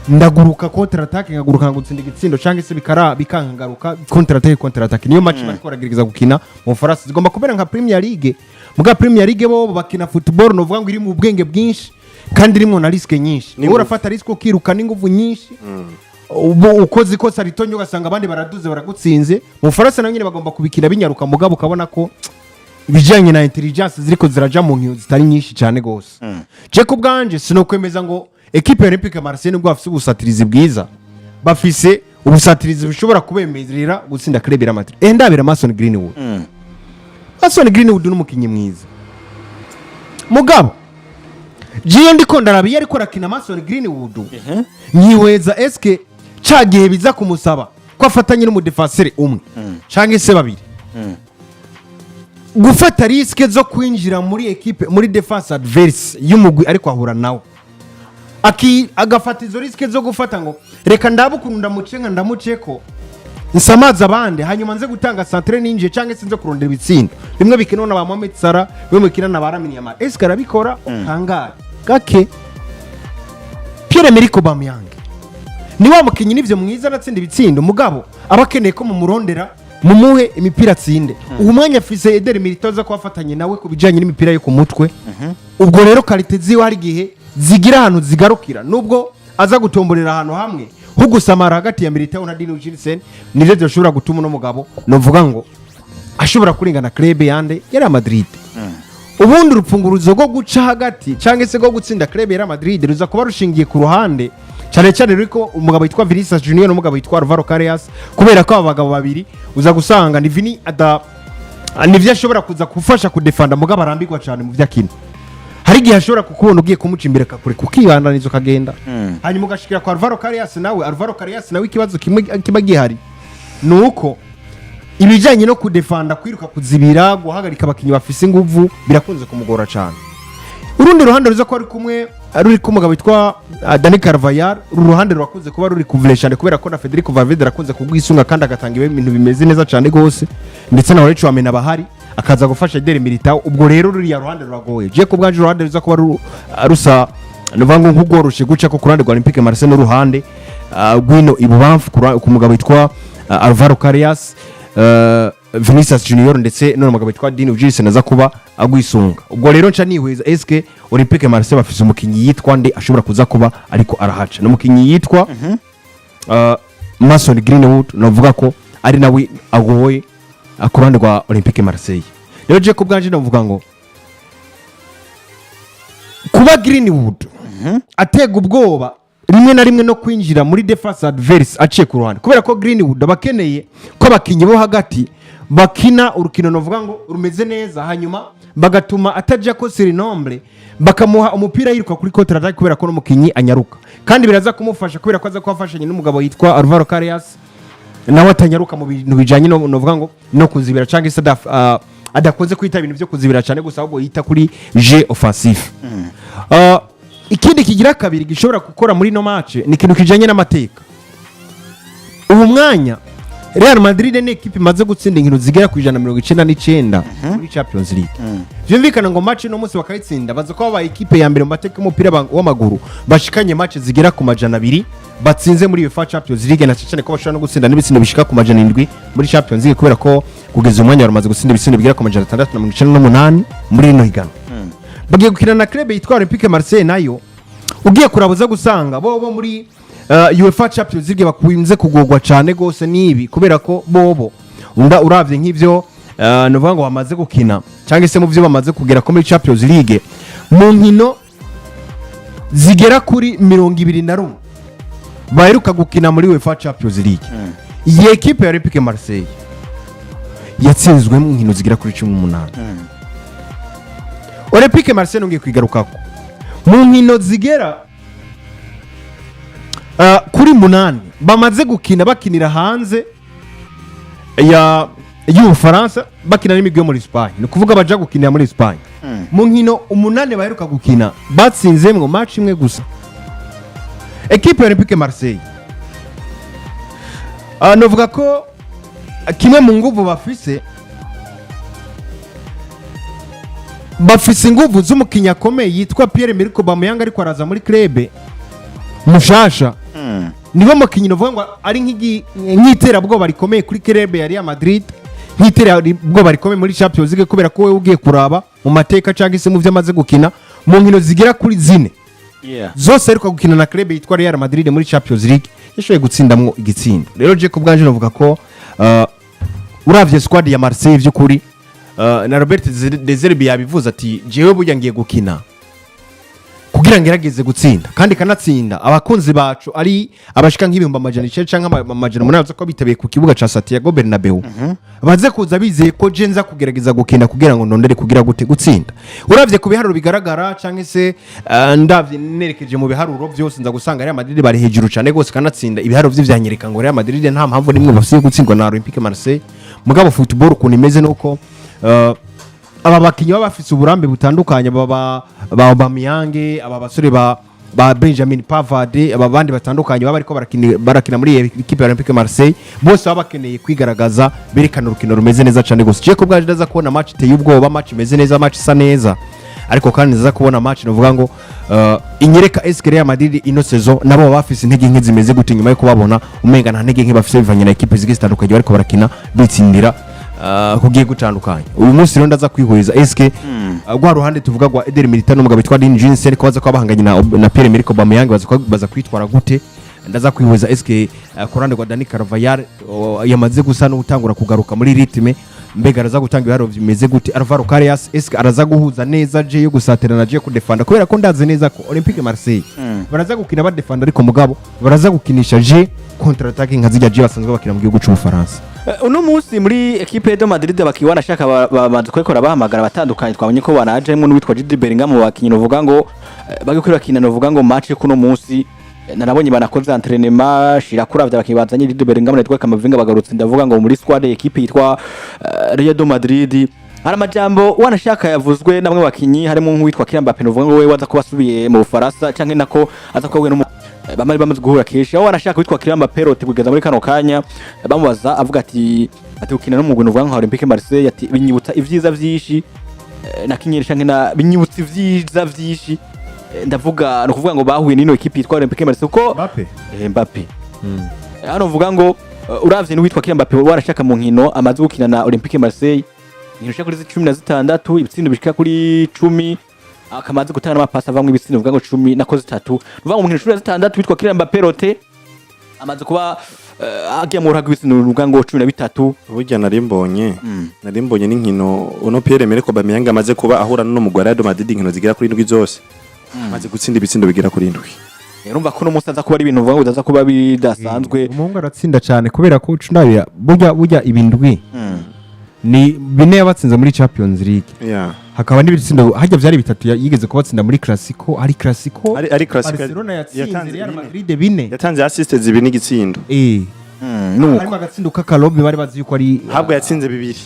ndaguruka contre attaque ngaguruka ngutsinda igitsindo canke se bikangaruka contre attaque niyo match bariko baragiriza gukina mu Faransa zigomba kubera nka Premier League muga Premier League bo bakina football no vuga ngo iri mu bwenge bwinshi kandi rimwe na risk nyinshi urafata risk ukiruka n'inguvu nyinshi ukoze ikosa ritonyo ugasanga abandi baraduze baragutsinze mu Faransa nayo nyine bagomba kubikina binyaruka mugabo ukabona ko bijanye na intelligence ziriko ziraja mu nkino zitari nyinshi cyane gose je kubwanje sino kwemeza ngo equipe ya Olympique Marseille ngo bafise ubusatirizi bwiza bafise ubusatirizi bushobora kubemezerera gutsinda club ya Madrid ndabira Mason Greenwood Mason Greenwood n'umukinyi mwiza mugabo jiye ndiko ndarabiye ariko rakina Mason Greenwood nyiweza eske cagihe biza kumusaba ko afatanye n'umudefenseur umwe canke se babiri gufata riske zo kwinjira muri equipe muri defense adverse y'umugwi ariko ahura nawo agafata izo riske zo gufata ngo reka ndabukunda mucenga ndamuceko nsamaza abandi hanyuma nze gutanga centre ninje canke sinze kurondera ibitsindo bimwe bikinona ba Mohamed Salah bimwe bikinana ba Lamine Yamal eske arabikora kangahe gake Pierre-Emerick Aubameyang ni wa mukinyi nivyo mwiza natsinda ibitsindo mugabo abakeneye ko mu murondera mumuhe imipira tsinde umwanya afise Eder Militao za kwafatanye nawe kubijanye n'imipira yo ku mutwe ubwo rero kalite ziwe hari gihe zigira hano zigarukira nubwo aza gutomborera hano hamwe hugusamara hagati ya Militao na Dino Gilsen nivyo byoshobora gutuma no mugabo novuga ngo ashobora kurengana club yande yari Madrid. Ubundi urupfunguruzo rwo guca hagati cyangwa se rwo gutsinda club yari Madrid ruza kuba rushingiye ku ruhande cyane cyane riko umugabo witwa Vinicius Junior n'umugabo witwa Alvaro Carreras, kubera ko abagabo babiri uza gusanga ni Vini nivyo ashobora kuza kufasha kudefanda mugabo arambirwa cyane mu vyakino. Hari gihe ashobora kukubona ugiye kumuca imbere kakure kukibandanizo kagenda. Hanyuma ugashikira kwa Alvaro Carreras nawe ikibazo kimwe kiba gihari nuko ibijanye no kudefanda, kwiruka, kuzibira, guhagarika abakinyi bafise inguvu birakunze kumugora cyane. Urundi ruhande ruza ko ari kumwe ruri kumugabo witwa Dani Carvajal, uruhande rwakunze kuba ruri kuvuleshane kubera ko na Federico Valverde arakunze kugwisunga kandi agatanga ibintu bimeze neza cyane gose, ndetse na Orecho amena bahari akaza gufasha Eder Militao. Ubwo rero ruri ya ruhande rwagoye je ko bwanje ruhande ruza kuba rusa nuvango nkugoroshe guca ko kurande rwa Olympique Marseille no ruhande gwino ibubamfu ku mugabo witwa Alvaro Carreras, Vinicius Junior ndetse none mugabo witwa Dini Ujise naza kuba agwisunga. Ubwo rero nca nihweza eske Olympique Marseille bafise umukinyi yitwa nde ashobora kuza kuba ariko arahaca no mukinyi yitwa Mason Greenwood, navuga ko ari nawe agoye akurande rwa Olympique Marseille. Rero je ko bwanje navuga ngo kuba Greenwood atega ubwoba rimwe na rimwe no kwinjira muri defense adverse aciye ku ruhande, kubera ko Greenwood abakeneye ko abakinyi bo hagati bakina urukino novuga ngo rumeze neza, hanyuma bagatuma ataja ko Sirinombre bakamuha umupira yiruka kuri contre attaque kubera ko n'umukinyi anyaruka, kandi biraza kumufasha kubera ko aza kwafashanya n'umugabo yitwa Alvaro Carreras nawe atanyaruka mu bintu bijanye novuga ngo no kuzibira cyangwa se adakoze kwita ibintu byo kuzibira cyane gusa ahubwo yita kuri jeu offensif. Ikindi kigira kabiri gishobora gukora muri no match ni kintu kijanye n'amateka. Ubu mwanya Real Madrid ni equipe imaze gutsinda inkino zigera ku 199 muri Champions League. Vyumvikana ngo match no munsi bakayitsinda baza ko aba equipe ya mbere mu mateka y'umupira w'amaguru bashikanye match zigera ku 200 batsinze muri UEFA Champions League, na cyane ko bashobora no gutsinda n'ibitsindo bishika ku 700 muri Champions League kubera ko kugeza umwanya baramaze gutsinda ibitsindo bigera ku 698 muri no higano. Bagiye gukina na club yitwa Olympique Marseille, nayo ugiye kurabuza gusanga bo muri UEFA Champions League bakunze kugogwa cyane gose nibi kubera ko bobo uravye nk'ivyo novuga ngo bamaze gukina cyangwa se mu byo bamaze kugera ko muri Champions League mu nkino zigera kuri 21 baheruka gukina muri UEFA Champions League. Iyi equipe ya Olympique Marseille yatsinzwe mu nkino zigera kuri 18. Olympique Marseille ngiye kwigarukako mu nkino zigera kuri 8 bamaze gukina bakinira hanze y'Ubufaransa, bakina n'imigwi yo muri Espagne, ni kuvuga baja gukinira muri Espagne. Mu nkino 8 baheruka gukina batsinze mu match imwe gusa. Equipe ya Olympique Marseille novuga ko kimwe mu nguvu bafise inguvu z'umukinya Akomeye yitwa Pierre-Emerick Aubameyang ariko araza muri club mushasha. Niwe mukinyi novuga ngo ari nk'itera bwoba rikomeye kuri club ya Real Madrid, nk'itera bwoba rikomeye muri Champions League kubera ko we ugiye kuraba mu mateka cyangwa se mu vyo amaze gukina mu nkino zigera kuri 4 zose ariko gukina na club yitwa Real Madrid muri Champions League yashoboye gutsindamwo igitsindo. Rero je ko bwanje novuga ko uravye squad ya Marseille vy'ukuri na Robert De Zerbi yabivuze ati jewe burya ngiye gukina kugira ngerageze gutsinda kandi kanatsinda abakunzi bacu ari abashika nk'ibihumbi amajana 9 canke amajana 8 ko bitabiye ku kibuga ca Santiago Bernabeu baze kuza bizeye ko jenza kugerageza gukina kugira ngo ndondere kugira gute gutsinda. Uravye ku biharuro bigaragara canke se ndavye nerekeje mu biharuro byose nza gusanga Real Madrid bari hejuru cyane gose kanatsinda ibiharuro vy'ivanyereka ngo Real Madrid nta mpamvu nimwe bafise gutsindwa na Olympique Marseille. Mugabo football ukuntu imeze nuko aba bakinyi bafise uburambe butandukanye baba Aubameyang, aba basore ba Benjamin Pavard, aba bandi batandukanye baba ariko barakina muri equipe ya Olympique Marseille, bose baba bakeneye kwigaragaza berekana urukino rumeze neza cyane gose. Je ko bwaje ndaza kubona match iteye ubwoba, match imeze neza, match isa neza, ariko kandi ndaza kubona match novuga ngo inyereka eske Real Madrid ino saison nabo bafise intege nke zimeze gute nyuma yo kubabona umenga nta ntege nke bafise bivanye na equipe zigitandukanye bariko barakina bitsindira kugiye gutandukanye. Uyu munsi rero ndaza kwihuriza eske gwa ruhande tuvuga gwa Eder Militao n'umugabo witwa Dini Ujise ariko baza kwabahanganye na Pierre-Emerick Aubameyang baza kwitwara gute. Ndaza kwihuriza eske kurande gwa Dani Carvajal yamaze gusa no gutangura kugaruka muri ritme mbega araza gutanga ibiharo bimeze gute Alvaro Carreras eske araza guhuza neza je yo gusaterana je kudefanda kubera ko ndaze neza ko Olympique Marseille baraza gukina badefanda ariko mugabo baraza gukinisha je contre attaque nka zijya je basanzwe bakina mu gihugu cy'u Faransa. Uno munsi muri equipe de Madrid bakiwana shaka babanze kwekora bahamagara batandukanye twabonye ko banajemwe n'uwitwa Jude Bellingham mu bakinyi uvuga ngo bagikorera kinana uvuga ngo match kuno munsi narabonye banakoze entraînement shira kuravya bakibazanye Jude Bellingham netwa kamavinga bagarutse ndavuga ngo muri squad equipe yitwa Real de Madrid hari amajambo wanashaka yavuzwe namwe bakinyi harimo nk'uwitwa Kylian Mbappé uvuga ngo we waza kubasubiye mu Faransa canke nako aza kubwe no bamari bamaze guhura kesha wanashaka witwa Kylian Mbappé rote kugeza muri kano kanya bamubaza avuga ati ukina n'umugwi uvuga nka Olympique Marseille ati binyibutsa ivyiza vyishi nakinyesha nkena binyibutsa ivyiza vyishi ndavuga no kuvuga ngo bahuye n'ino equipe yitwa Olympique Marseille ko Mbappé hano uvuga ngo uravye n'uwitwa Kylian Mbappé warashaka mu nkino amaze gukina na Olympique Marseille nkino shaka kuri 16 ibitsindo bishika kuri 10 akamaze gutanga n'amapasi avamwe ibitsindo uvuga ngo 10 nakoze 3 uvuga ngo mu nkino 16 witwa Kylian Mbappé rote amaze kuba agiye mu ruhago ibitsindo uvuga ngo 13 burya narimbonye n'inkino uno Pierre Mereko Bamiyanga amaze kuba ahura no mu Real de Madrid inkino zigera kuri 7 zose amaze gutsinda ibitsindo bigera kuri 7. Urumva ko no musaza kuba ari ibintu uvuga ngo udaza kuba bidasanzwe umuhungu aratsinda cyane kubera ko cunabira burya ibindwi ni bine yabatsinze muri Champions League hakaba n'ibitsindo hajya byari bitatu yigeze kubatsinda muri Clasico ari Clasico Barcelona yatsinze Real Madrid bine yatanze assist zibi n'igitsindo harimo agatsindo k'Akalobi bari bazi yuko ari habwo yatsinze bibiri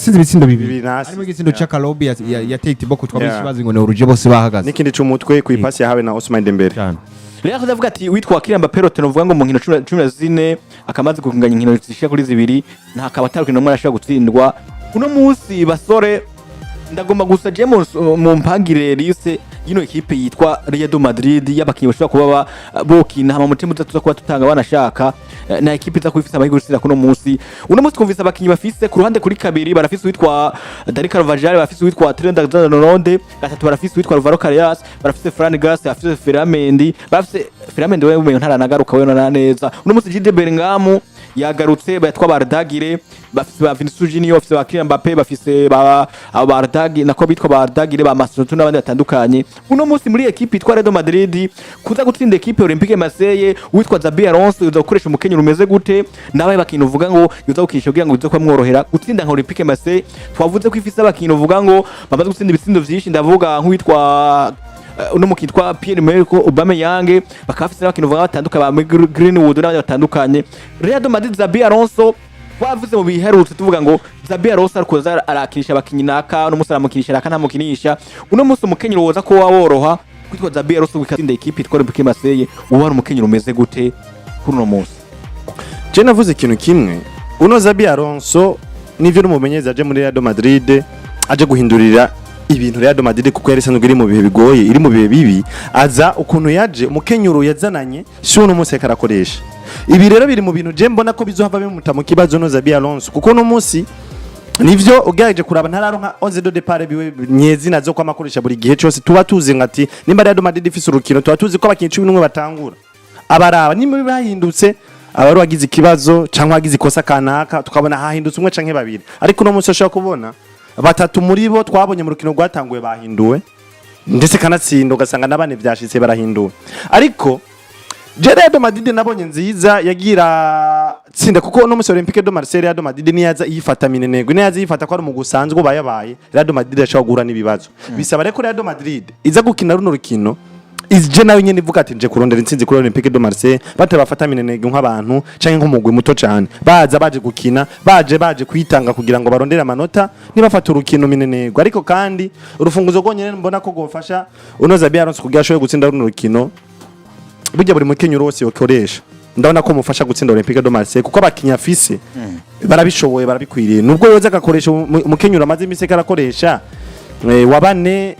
ibitsindo bibiri harimo igitsindo c'Akalobi yateye itiboko twabishe bazi ngo ne uruje bose bahagaze n'ikindi c'umutwe ku ipasi yahawe na Ousmane Dembele rero ndavuga ati witwa Kylian Mbappé rote uvuga ngo mu nkino 14 akamaze kunganya inkino zishika kuri zibiri nta kabatarukino n'umwe arashaka gutsindwa uno munsi basore ndagomba gusa je mu mpangire lise yino equipe yitwa Real de Madrid y'abakinyi bashobora kuba bokina hama mutima tuza kuba tutanga banashaka na equipe za kwifisa abahigo gusira kuno munsi uno munsi twumvise abakinyi bafise ku ruhande kuri kabiri barafise witwa Dani Carvajal barafise witwa Trent Alexander-Arnold gatatu barafise witwa Alvaro Carreras barafise Fran Garcia barafise Ferramendi wewe umenye ntaranagaruka wewe na neza uno munsi Jude Bellingham yagarutse bayatwa Bardagire bafise ba Vinicius Junior bafise ba Kylian Mbappé bafise ba Bardagire nako bitwa Bardagire ba Masrotu n'abandi batandukanye uno munsi muri equipe yitwa Real de Madrid kuza gutsinda equipe Olympique Marseille witwa Xabi Alonso yuza gukoresha umukenyi rumeze gute nabaye bakintu uvuga ngo yuza gukisha kugira ngo yuza kwa mworohera gutsinda nka Olympique Marseille twavuze ko ifise abakintu uvuga ngo bamaze gutsinda ibitsindo vyinshi ndavuga nk'uwitwa uno mukitwa Pierre Merko Aubameyang bakafise abakintu uvuga batandukanye ba Greenwood n'abandi batandukanye Real de Madrid Xabi Alonso wavuze mu biherutse tuvuga ngo Xabi Alonso arikoza arakinisha abakinyi naka no musara mukinisha naka nta mukinisha uno munsi umukenyero woza ko waboroha kwitwa Xabi Alonso wikatsinda equipe itwara Olympique Marseille uwa umukenyero umeze gute kuri uno munsi je navuze ikintu kimwe uno Xabi Alonso nivyo n'umumenyeza aje muri Real de Madrid aje guhindurira ibintu Real de Madrid kuko yari sanzwe iri mu bihe bigoye iri mu bihe bibi aza ukuntu yaje umukenyero yazananye si uno munsi karakoresha ibi rero biri mu bintu je mbona ko bizohava bimuta mu kibazo no Xabi Alonso kuko no munsi nivyo ugaje kuraba ntararonka 11 de départ biwe nyezi nazo kwa makoresha buri gihe cyose tuba tuzi ngati nimba Real de Madrid ifise urukino tuba tuzi ko abakinyi 11 batangura abaraba nimba bahindutse abari wagize ikibazo canke wagize ikosa kanaka tukabona hahindutse umwe canke babiri ariko no munsi ashaka kubona batatu muri bo twabonye mu rukino rwatanguye bahinduwe ndetse kanatsinda ugasanga nabane byashitse barahinduwe ariko Real de Madrid nabonye nziza yagira tsinda kuko no muri Olympique de Marseille Real de Madrid niyaza yifata minenegwe niyaza yifata ko ari mu gusanzwe bayabaye Real de Madrid yashaka guhura n'ibibazo bisaba reko Real de Madrid iza gukina runo rukino izje nayo nyene ivuga ati nje kurondera intsinzi kuri Olympique de Marseille batabafata minenegwe nk'abantu canke nk'umugwi muto cyane baje gukina baje kwitanga kugira ngo barondere amanota nibafata urukino minenegwe ariko kandi urufunguzo rwonyene mbona ko gofasha uno Xabi Alonso kugira ashoye gutsinda runo rukino burya buri mukenyero wose yokoresha ndabona ko mufasha gutsinda Olympique de Marseille kuko abakinya afise barabishoboye barabikwiriye nubwo yoza gakoresha umukenyero amaze imise karakoresha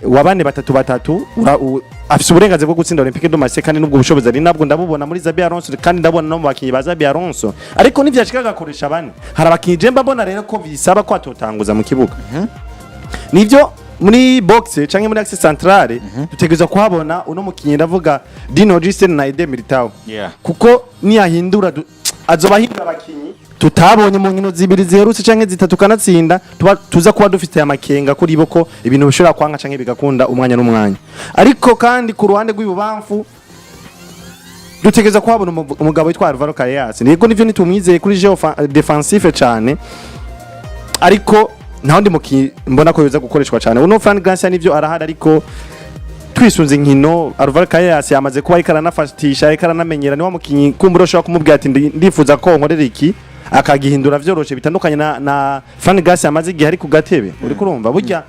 wabane batatu afise uburenganzira bwo gutsinda Olympique de Marseille kandi nubwo bushobozi ari nabwo ndabubona muri Xabi Alonso kandi ndabona no mu bakinyi ba Xabi Alonso ariko nivyashika gakoresha bane hari abakinyi je mbabona rero ko bisaba ko atotanguza mu kibuga nivyo muri boxe canke muri axe centrale dutegeza kuhabona uno mukinyi ndavuga Dino Justin na Ede Militao kuko niyahindura azobahindura abakinyi tutabonye mu nkino zibiri ziherutse canke zitatu kanatsinda tuza kuba dufite amakenga kuri bo ko ibintu bishobora kwanga canke bigakunda umwanya n'umwanya ariko kandi ku ruhande rw'ibubamfu dutegeza kuhabona umugabo witwa Alvaro Carreras niko nivyo nitumwizeye kuri jeu defensive cyane ariko nta ndi mbona ko yoza gukoreshwa cyane uno Fran Garcia nivyo arahari ariko twisunze inkino Alvaro Carreras yamaze kuba ikaranafatisha ikaranamenyera niwa mukinyi kumbura ushaka kumubwira ati ndifuza ko nkorera iki akagihindura vyoroshe bitandukanye na Fran Garcia amaze igihe ari ku gatebe uri kurumva burya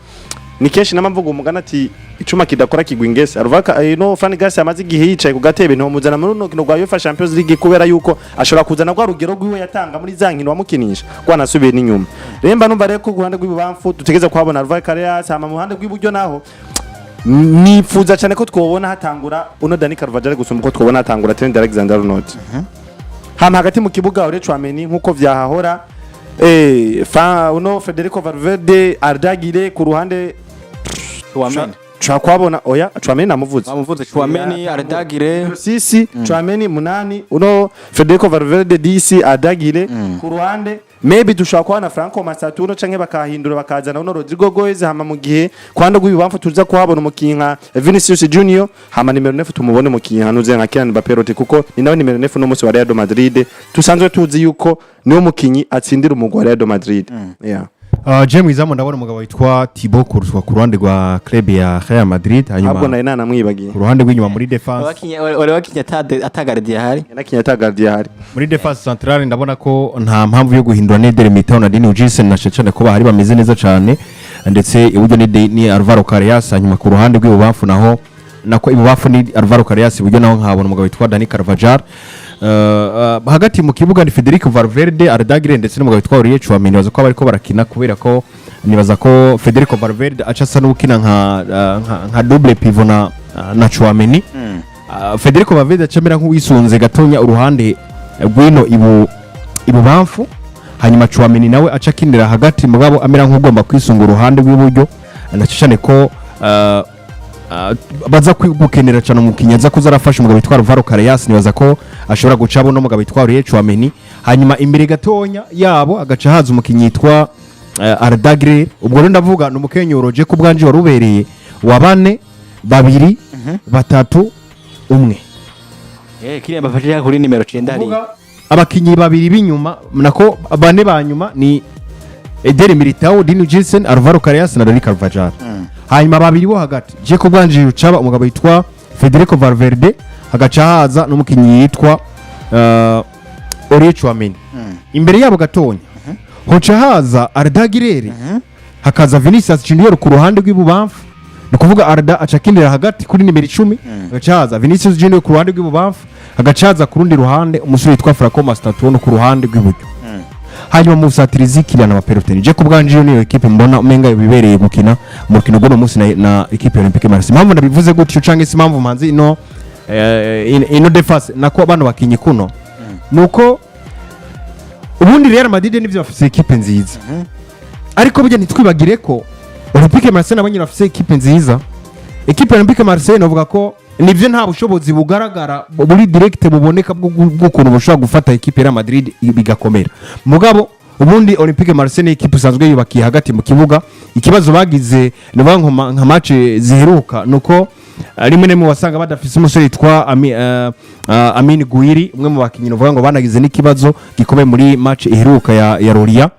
ni kenshi namamvuga umugana ati icuma kidakora kigwingese Alvaro Fran Garcia amaze igihe yicaye ku gatebe no muzana muri no kino rwa UEFA Champions League kubera yuko ashobora kuzana gwa rugero rwiwe yatanga muri za nkino wamukinisha kwa nasubiye n'inyuma remba numva reko ku ruhande rw'ibubamfu dutegeza kuhabona Alvaro Carreras hama mu ruhande rw'iburyo naho nifuza cyane ko twobona hatangura uno Dani Carvajal gusumba ko twobona hatangura Trent Alexander-Arnold hama hagati mu kibuga ure Chouameni nkuko vyahahora uno Federico Valverde Ardagire ku ruhande Chouameni Chakwabona oya Chouameni namuvuze Chouameni Ardagire sisi Chouameni munani uno Federico Valverde DC Ardagire ku ruhande maybe dushaka na Franco Masatuno canke bakahindura bakazana uno Rodrigo Goes hama mu gihe kwanda gw'ibamfu tuza kuhabona umukinka Vinicius Junior hama nimero 9 tumubone mukinka nuze nka Kylian Mbappe kuko ni nawe nimero 9 no musi wa Real Madrid tusanzwe tuzi yuko niwo mukinyi atsindira umugwa wa Real Madrid yeah James Zamo ndabona umugabo witwa Thibaut Courtois ku ruhande rwa club ya Real Madrid hanyuma ahubwo naye namwibagiye ku ruhande rw'inyuma muri defense wale wakinya atagardiye hari nakinya atagardiye hari muri defense centrale ndabona ko nta mpamvu yo guhindura Neder Militao na Dini Ujisen na Chechane ko bahari bameze neza cyane ndetse iburyo ni Alvaro Carreras hanyuma ku ruhande rw'ibubamfu naho nako ibubamfu ni Alvaro Carreras iburyo naho nkabona umugabo witwa Dani Carvajal hagati mu kibuga ni Federico Valverde Ardagire ndetse n'umugabo witwa Chouameni baza ko bariko barakina kubera ko nibaza ko Federico Valverde acasa n'ukina nka double pivot na Chouameni Federico Valverde acamera nk'uwisunze gatonya uruhande rwino ibubamfu hanyuma Chouameni nawe acakinira hagati mugabo amera nk'ugomba kwisunga uruhande rw'iburyo nacishane ko baza gukenera cyane umukinyaza kuzarafasha umugabo witwa Alvaro Carreras nibaza ko ashobora gucabo no mugabo witwa Chouameni hanyuma imbere gatonya yabo agaca haza umukinyi witwa Ardagire ubwo rero ndavuga n'umukenyoroje ku bwanje warubereye wa 4 2 3 1 kiriya mbafashije kuri nimero 9 ari abakinyi babiri binyuma nako bane banyuma ni Eder Militao Dini Ujisen Alvaro Carreras na Dani Carvajal hanyuma babiri bo hagati je ko bwanje yucaba umugabo witwa Federico Valverde hagaca haza n'umukinyi yitwa Chouameni imbere yabo gatonya hoca haza Ardagire hakaza Vinicius Junior ku ruhande rw'ibubamfu ni kuvuga Arda acakinira hagati kuri nimero 10 hagaca haza Vinicius Junior ku ruhande rw'ibubamfu hagaca haza ku rundi ruhande umusore witwa Franco Masatuno ku ruhande rw'iburyo hanyuma mu busatirizi Kylian Mbappe je ku bwanje niyo equipe mbona umenga bibereye gukina umukino gwo munsi na equipe Olympique Marseille mpamvu nabivuze gutyo canke se mpamvu manzi ino defense nako bano bakinyi kuno nuko ubundi Real Madrid nivyo bafise equipe nziza ariko burya nitwibagire ko Olympique Marseille nabonye bafise equipe nziza equipe Olympique Marseille novuga ko nivyo nta bushobozi bugaragara buri direct buboneka bw'ukuntu bushobora gufata equipe ya Madrid bigakomera mugabo ubundi Olympique Marseille equipe usanzwe yubakiye hagati mu kibuga ikibazo bagize nka match ziheruka nuko rimwe nemwe wasanga badafise umusore yitwa Amin Guiri umwe mu bakinyi novuga ngo banagize n'ikibazo gikomeye muri match iheruka ya Rolia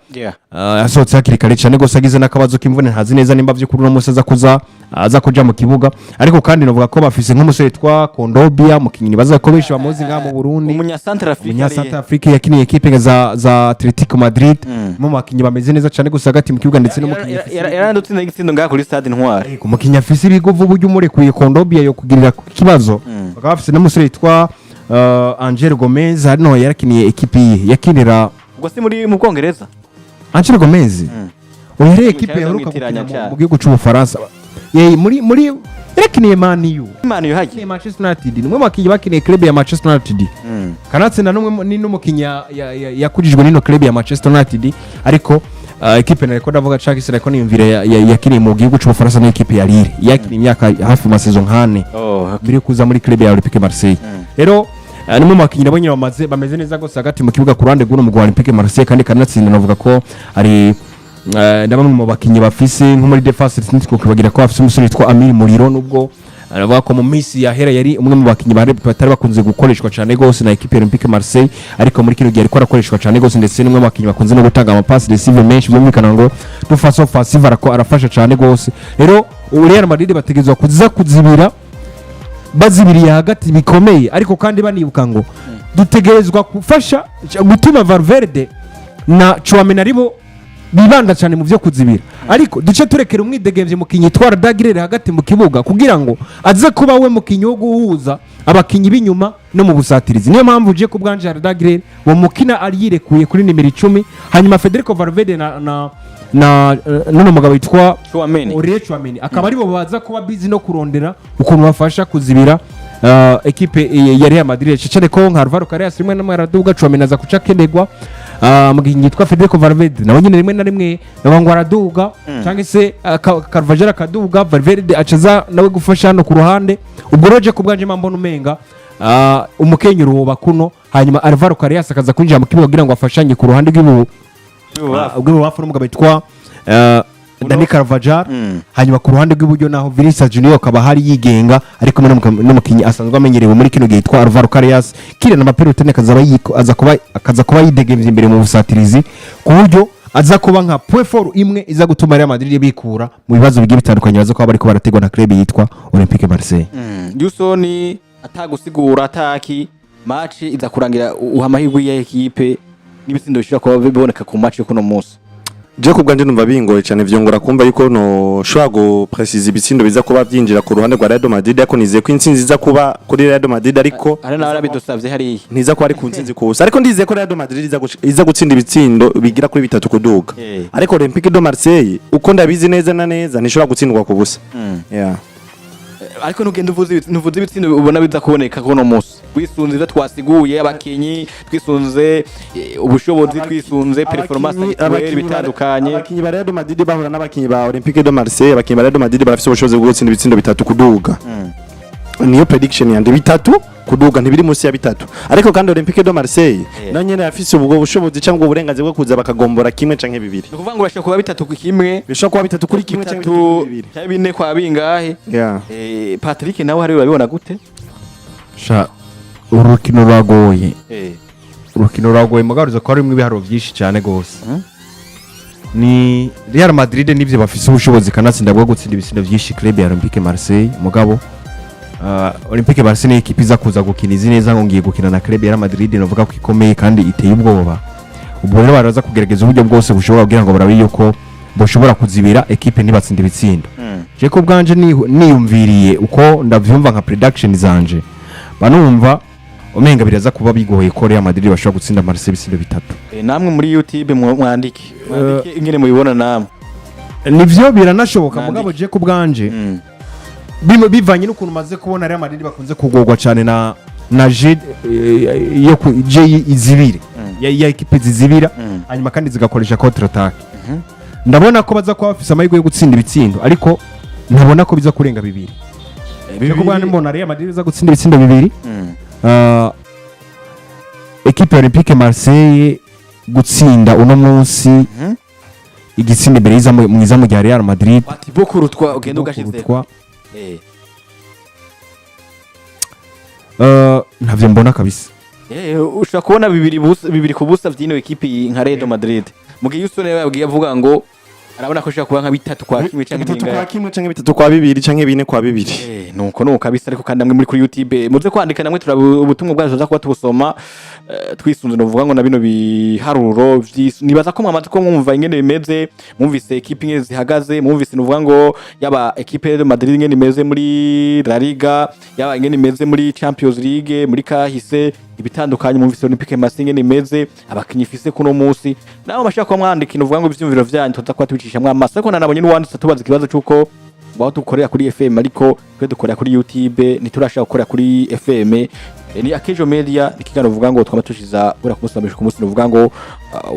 asohotse hakiri kare cyane gose agize n'akabazo k'imvune ntazi neza nimba vyo kuri no musi aza kuja mu kibuga ariko kandi novuga ko bafise nk'umusore yitwa Kondobia mukinyi bazakoresha bamuzi nga mu Burundi umunya Central Afrique yakiniye equipe za Atletico Madrid mu bakinyi bameze neza cyane gose hagati mu kibuga ndetse no mukinyi yarandutsinda igitsindo nga kuri stade Ntwari ku mukinyi afise ibigovu buryo umurekuye Kondobia yo kugirira kibazo bakaba bafise n'umusore yitwa Angel Gomez hano yarakiniye equipe yakinira ubwo si muri mu Bwongereza Angel Gomez uhere equipe yaheruka mu gihugu cy'Ubufaransa muri yarakiniye Man U hagiye Manchester United nimwe bakinyi bakiniye club ya Manchester United kanatsinda n'umwe n'umukinyi yakujijwe n'ino club ya Manchester United ariko equipe nareko ndavuga caki se nareko niyumvira yakiniye mu gihugu cy'Ubufaransa n'equipe ya Lille yakiniye imyaka hafi mu saison 4 biri kuza muri club ya Olympique Marseille rero nimwe mu bakinnyi nabonye bameze neza gose hagati mu kibuga ku ruhande rw'uno mugwi wa Olympique Marseille kandi kanatsinda navuga ko ari ndabamwe mu bakinnyi bafise nko muri defense sinzi kubagira ko bafise umusore witwa Amir Muriro nubwo aravuga ko mu minsi yahera yari umwe mu bakinnyi batari bakunze gukoreshwa cyane gose na equipe Olympique Marseille ariko muri kino gihe ariko arakoreshwa cyane gose ndetse n'umwe mu bakinnyi bakunze no gutanga amapass decisive menshi byumvikana ngo du face offensive arafasha cyane gose rero Real Madrid bategezwa kuza kuzibira bazibiriye hagati bikomeye ariko kandi banibuka ngo dutegerezwa gufasha gutuma Valverde na Chouameni aribo bibanda cyane mu byo kuzibira ariko duce turekera umwidegembye mukinyi twara Dagirere hagati mu kibuga kugira ngo aze kuba we mukinyi wo guhuza abakinyi b'inyuma no mu busatirizi niyo mpamvu uje ku bwanje Dagirere wo mukina ari yirekuye kuri nimero 10 hanyuma Federico Valverde na nuno mugabo witwa Chouameni akaba aribo baza kuba busy no kurondera ukuntu bafasha kuzibira equipe ya Real Madrid cyane ko nka Alvaro Carreras rimwe na Maraduga Chouameni aza kuca kendegwa muginyi yitwa Federico Valverde nawe nyine rimwe na rimwe nabangwa araduga cyangwa se Carvajal akaduga Valverde acaza nawe gufasha no ku ruhande ubwo roje ku bwanje mbona umenga umukenyero wo bakuno hanyuma Alvaro Carreras akaza kwinjira mu kibuga kugira ngo afashanye ku ruhande rw'ibu wafu n'umugabo witwa Dani Carvajal hanyuma ku ruhande rw'iburyo naho Vinicius Junior akaba hari yigenga ariko n'umukinyi asanzwe amenyerewe muri kino gihe yitwa Alvaro Carreras kire na mapelote akaza kuba yidegemvye imbere mu busatirizi ku buryo aza kuba nka point fort imwe iza gutuma Real Madrid bikura mu bibazo bigiye bitandukanye baza kuba bariko barategwa na club yitwa Olympique Marseille Yusoni atagusigura ataki match iza kurangira uhamahirwe ya equipe n'ibitsindo bishira kuba biboneka ku match yo kuno munsi je ku bwanje numva bingoye cyane vyongora kumva yuko no shobora go precise ibitsindo biza kuba byinjira ku ruhande rwa Real Madrid ariko nizeye ko intsinzi iza kuba kuri Real Madrid ariko ari nawe arabidusavye hari ntiza ko ari ku ntsinzi kusa ariko ndizeye ko Real Madrid iza gutsinda ibitsindo bigira kuri 3 kuduga ariko Olympique de Marseille uko ndabizi neza na neza ntishobora gutsindwa ku busa ariko nugenda uvuze ibitsindo ubona biza kuboneka kuno munsi twisunze ivyo twasiguye abakinyi twisunze ubushobozi twisunze performance y'ibitwere bitandukanye abakinyi ba Real Madrid bahura n'abakinyi ba Olympique de Marseille abakinyi ba Real Madrid barafise ubushobozi bwo gutsinda ibitsindo 3 kuduga niyo prediction yandi 3 kuduga ntibiri munsi ya 3 ariko kandi Olympique de Marseille nanyene yafise ubwo bushobozi cyangwa uburenganzira bwo kuza bakagombora kimwe canke bibiri nukuvuga ngo bashaka kuba 3 ku kimwe bishaka kuba 3 kuri kimwe canke bibiri cyangwa 4 kwa bingahe Patrick nawe hari urabibona gute urukino rwagoye mugaruza ko ari mwe biharo byinshi cyane gose ni Real Madrid nivyo bafise ubushobozi kanatsinda bwo gutsinda ibitsindo byinshi club ya Olympique Marseille mugabo Olympique Marseille ni equipe iza kuza gukina izi neza ngo ngiye gukina na club ya Madrid navuga ko ikomeye kandi iteye ubwoba ubwo rero baraza kugerageza uburyo bwose bushobora kugira ngo barabe yuko boshobora kuzibira equipe ntibatsinda ibitsindo je ko bwanje niyumviriye uko ndavyumva nka production zanje banumva umenga biraza kuba bigoye ko Real Madrid bashobora gutsinda Marseille ibitsindo 3 namwe muri YouTube mwandike ingene mubibona namwe nivyo biranashoboka mugabo je ko bwanje bivanye n'ukuntu maze kubona Real Madrid bakunze kugogwa cyane na J yo ku J izibire ya equipe zizibira hanyuma kandi zigakoresha counter attack ndabona ko baza kuba bafise amahirwe yo gutsinda ibitsindo ariko ntabona ko biza kurenga bibiri ko bwana mbona Real Madrid iza gutsinda ibitsindo bibiri equipe ya Olympique Marseille gutsinda uno munsi igitsindo imbere mu rya Real Madrid ati bokurutwa ugenda ugashize ntavyo mbona kabisa ushaka kubona bibiri ku busa vyino equipe nka Real Madrid mugiye usone yabwiye avuga ngo arabona ko ushaka kuba nka 3 kwa kimwe canke 3 kwa kimwe canke 3 kwa bibiri canke 4 kwa bibiri nuko kabisa ariko kandi namwe muri kuri YouTube muze kwandika namwe ubutumwa bwazo za kuba tubusoma twisunze no vuga ngo na bino biharuro nibaza ko mwamaze ko mwumva ingene bimeze mwumvise equipe ingene zihagaze mwumvise no vuga ngo yaba equipe de Madrid ingene imeze muri La Liga yaba ingene imeze muri Champions League muri kahise ibitandukanye mwumvise Olympique Marseille ingene imeze abakinyi ifise kuno munsi naho bashaka ko mwandika no vuga ngo ivyumviro vyanyu tuza kwa tubicisha mwamasa ko nanabonye n'uwanditse tubaza ikibazo cyuko baho dukorera kuri FM ariko twe dukorera kuri YouTube niturashaka gukorera kuri FM ni Akejo Media nikigano vuga ngo twamatushiza bura kumusambisha ku munsi no vuga ngo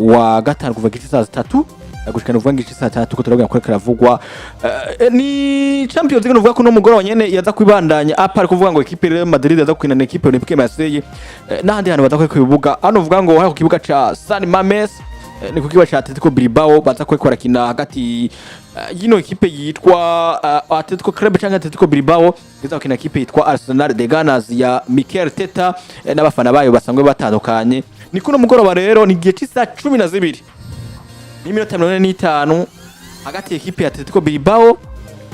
wa gatanu kuva giti saa 3 gushikana uvuga ngo saa 3 ko turabwira ko karavugwa ni Champions League uvuga ko no mugoro nyene yaza kwibandanya apart kuvuga ngo equipe Real Madrid yaza kwinana equipe Olympique Marseille n'ahandi hantu baza kwibuga hano uvuga ngo ku kibuga ca San Mamés ni ku kibuga ca Atletico Bilbao baza kwekora kina hagati yino equipe yitwa Atletico Club cyangwa Atletico Bilbao iza kina equipe yitwa Arsenal de Ganas ya Mikel Arteta n'abafana bayo basangwe batandukanye ni kuno mugoroba rero ni gihe cy'isa 12 n'iminota 45 hagati equipe ya Atletico Bilbao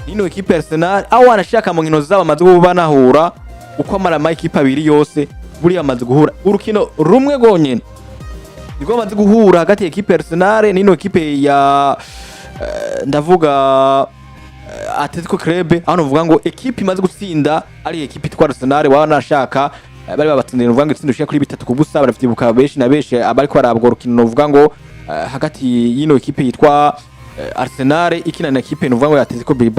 nino equipe Arsenal aho wanashaka mu nkino zaba maze kubanahura uko amarama equipe abiri yose buri amaze guhura urukino rumwe gonyene niko amaze guhura hagati equipe Arsenal nino equipe ya ndavuga Atletico Club aho novuga ngo equipe imaze gutsinda ari equipe itwa Arsenal wanashaka bari babatsindira novuga ngo itsinda ushaka kuri 3 kubusa barafitibuka benshi na benshi abari ko barabwo urukino novuga ngo hagati yino equipe yitwa Arsenal ikina na equipe novuga ngo ya Atletico Bilbao